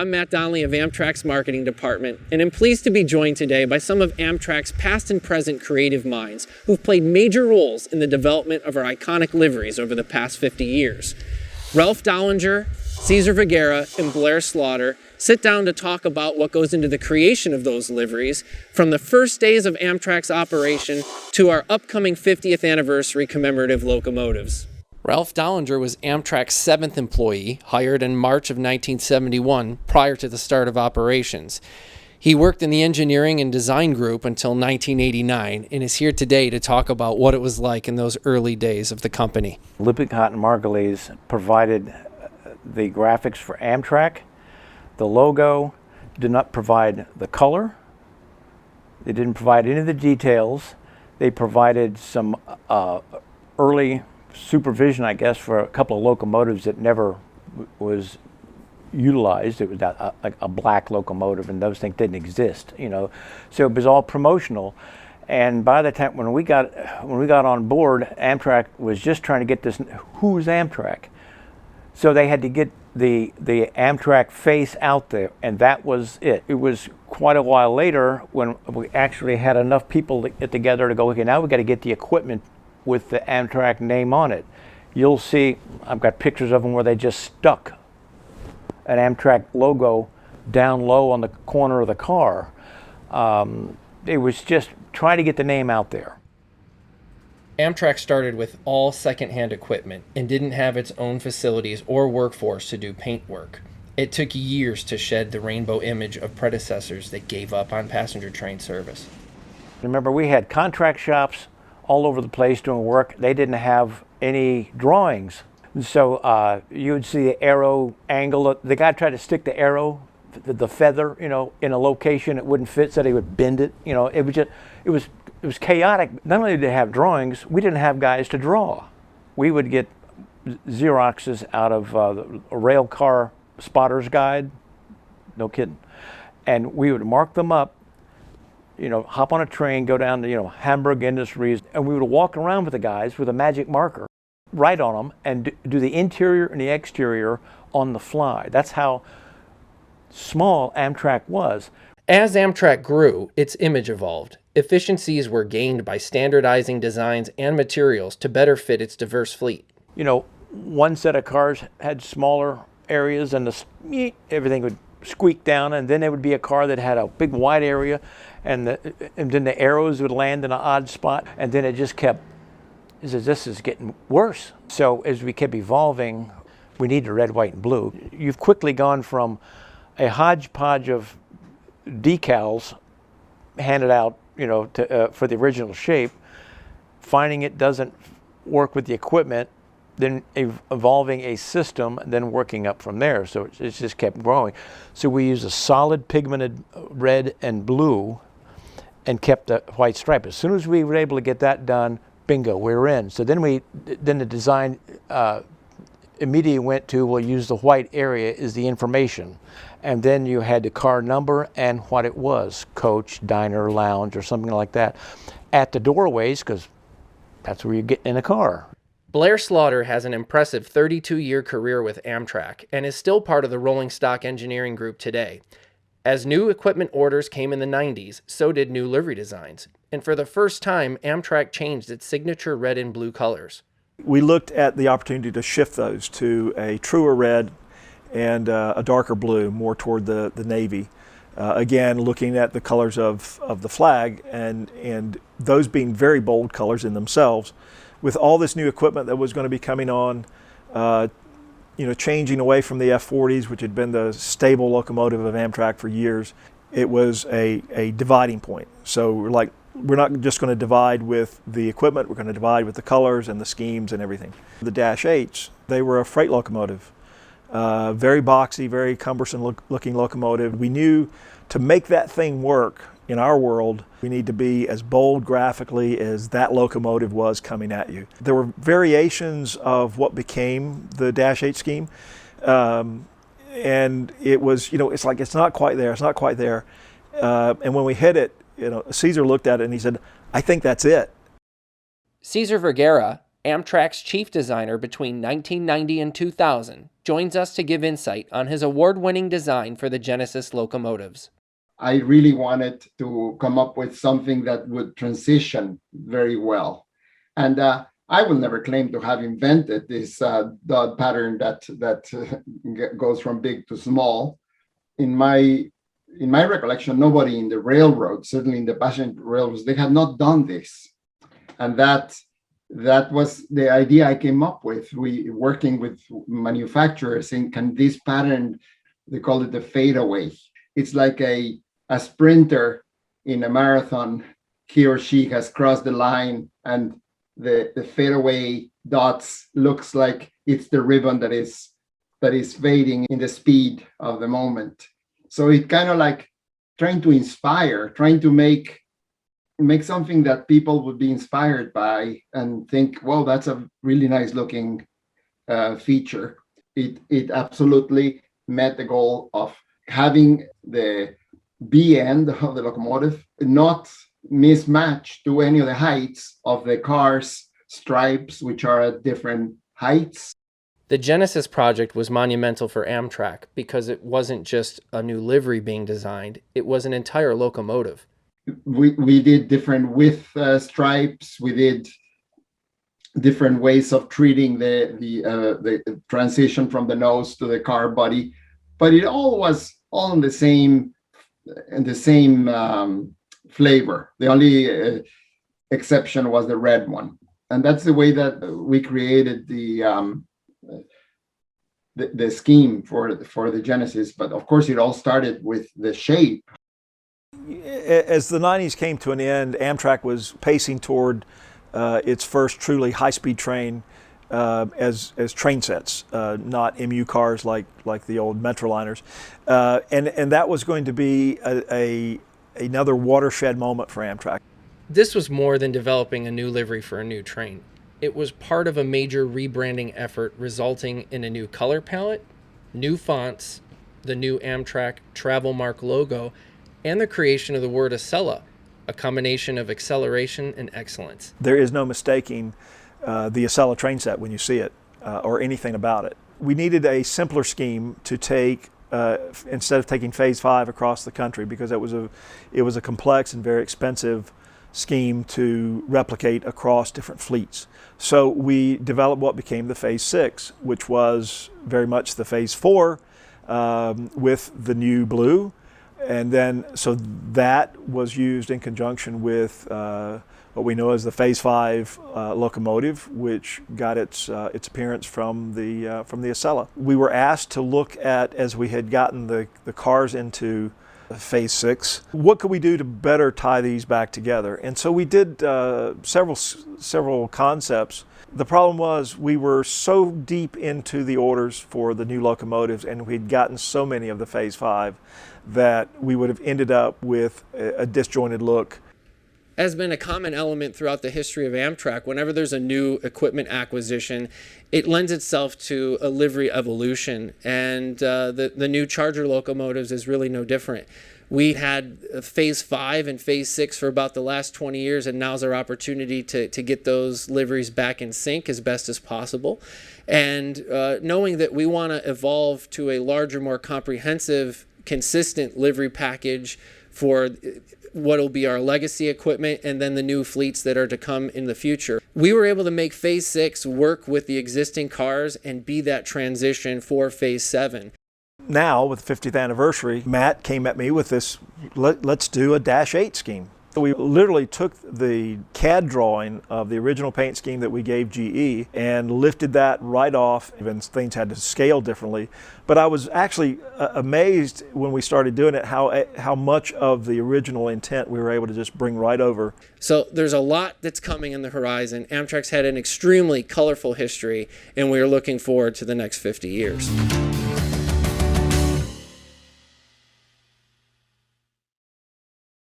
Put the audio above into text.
I'm Matt Donnelly of Amtrak's marketing department, and I'm pleased to be joined today by some of Amtrak's past and present creative minds who've played major roles in the development of our iconic liveries over the past 50 years. Ralph Dolinger, Cesar Vergara, and Blair sit down to talk about what goes into the creation of those liveries, from the first days of Amtrak's operation to our upcoming 50th anniversary commemorative locomotives. Ralph Dolinger was Amtrak's 7th employee, hired in March of 1971, prior to the start of operations. He worked in the engineering and design group until 1989 and is here today to talk about what it was like in those early days of the company. Lippincott and Margulies provided the graphics for Amtrak. The logo did not provide the color. They didn't provide any of the details. They provided some early supervision, I guess, for a couple of locomotives that never was utilized. It was like a black locomotive, and those things didn't exist, you know. So it was all promotional. And by the time when we got on board, Amtrak was just trying to get this. Who's Amtrak? So they had to get the Amtrak face out there, and that was it. It was quite a while later when we actually had enough people to get together to go, okay, now we got to get the equipment with the Amtrak name on it. You'll see, I've got pictures of them where they just stuck an Amtrak logo down low on the corner of the car. It was just trying to get the name out there. Amtrak started with all second-hand equipment and didn't have its own facilities or workforce to do paint work. It took years to shed the rainbow image of predecessors that gave up on passenger train service. Remember, we had contract shops all over the place doing work. They didn't have any drawings. So you would see the arrow angle. The guy tried to stick the arrow, the feather, you know, in a location it wouldn't fit, so he would bend it. You know, it was chaotic. Not only did they have drawings, we didn't have guys to draw. We would get Xeroxes out of a rail car spotter's guide, no kidding, and we would mark them up. You know, hop on a train, go down to, you know, Hamburg Industries, and we would walk around with the guys with a magic marker, write on them, and do the interior and the exterior on the fly. That's how small Amtrak was. As Amtrak grew, its image evolved. Efficiencies were gained by standardizing designs and materials to better fit its diverse fleet. You know, one set of cars had smaller areas, and everything would squeak down, and then there would be a car that had a big wide area, and then the arrows would land in an odd spot, and then it just kept, this is getting worse. So as we kept evolving, we needed red, white, and blue. You've quickly gone from a hodgepodge of decals handed out, you know, for the original shape, finding it doesn't work with the equipment, then evolving a system, then working up from there. So it just kept growing. So we used a solid pigmented red and blue and kept the white stripe. As soon as we were able to get that done, bingo, we're in. So then the design immediately went to, we'll use the white area is the information. And then you had the car number and what it was, coach, diner, lounge, or something like that, at the doorways, because that's where you get in a car. Blair has an impressive 32-year career with Amtrak and is still part of the rolling stock engineering group today. As new equipment orders came in the 90s, so did new livery designs. And for the first time, Amtrak changed its signature red and blue colors. We looked at the opportunity to shift those to a truer red and a darker blue, more toward the navy. Again, looking at the colors of the flag and those being very bold colors in themselves. With all this new equipment that was going to be coming on, you know, changing away from the F-40s, which had been the stable locomotive of Amtrak for years, it was a dividing point. So we're like, we're not just going to divide with the equipment, we're going to divide with the colors and the schemes and everything. The Dash 8s, they were a freight locomotive. Very boxy, very cumbersome looking locomotive. We knew to make that thing work in our world, we need to be as bold graphically as that locomotive was coming at you. There were variations of what became the Dash 8 scheme. And it was, you know, it's like, it's not quite there, it's not quite there. And when we hit it, you know, Cesar looked at it and he said, I think that's it. Cesar Vergara, Amtrak's chief designer between 1990 and 2000, joins us to give insight on his award-winning design for the Genesis locomotives. I really wanted to come up with something that would transition very well. And I will never claim to have invented this dot pattern that goes from big to small. In my recollection, nobody in the railroad, certainly in the passenger railroads, they had not done this. And that was the idea I came up with. We working with manufacturers saying, can this pattern, they call it the fadeaway. It's like a sprinter in a marathon, he or she has crossed the line and the fadeaway dots looks like it's the ribbon that is fading in the speed of the moment. So it kind of like trying to inspire, trying to make something that people would be inspired by and think, well, that's a really nice looking feature. It absolutely met the goal of having the B end of the locomotive not mismatch to any of the heights of the car's stripes, which are at different heights. The Genesis project was monumental for Amtrak because it wasn't just a new livery being designed, it was an entire locomotive. We did different width stripes, we did different ways of treating the transition from the nose to the car body, but it all was all in the same flavor. The only exception was the red one, and that's the way that we created the scheme for the Genesis. But of course, it all started with the shape. As the 90s came to an end, Amtrak was pacing toward its first truly high-speed train as train sets, not MU cars like the old Metroliners, and that was going to be another watershed moment for Amtrak. This was more than developing a new livery for a new train. It was part of a major rebranding effort resulting in a new color palette, new fonts, the new Amtrak travel mark logo, and the creation of the word Acela, a combination of acceleration and excellence. There is no mistaking the Acela train set when you see it, or anything about it. We needed a simpler scheme to take, instead of taking Phase 5 across the country, because it was a complex and very expensive scheme to replicate across different fleets. So we developed what became the Phase 6, which was very much the Phase 4 with the new blue. And then, so that was used in conjunction with what we know as the Phase 5 locomotive, which got its appearance from the Acela. We were asked to look at, as we had gotten the cars into Phase 6, what could we do to better tie these back together? And so we did several concepts. The problem was we were so deep into the orders for the new locomotives, and we'd gotten so many of the Phase 5 that we would have ended up with a disjointed look. Has been a common element throughout the history of Amtrak. Whenever there's a new equipment acquisition, it lends itself to a livery evolution, and the new Charger locomotives is really no different. We had Phase 5 and Phase 6 for about the last 20 years, and now's our opportunity to get those liveries back in sync as best as possible. And knowing that we want to evolve to a larger, more comprehensive, consistent livery package for what will be our legacy equipment and then the new fleets that are to come in the future. We were able to make Phase 6 work with the existing cars and be that transition for Phase 7. Now, with the 50th anniversary, Matt came at me with this, let's do a -8 scheme. We literally took the CAD drawing of the original paint scheme that we gave GE and lifted that right off. Even things had to scale differently. But I was actually amazed when we started doing it how much of the original intent we were able to just bring right over. So there's a lot that's coming in the horizon. Amtrak's had an extremely colorful history, and we are looking forward to the next 50 years.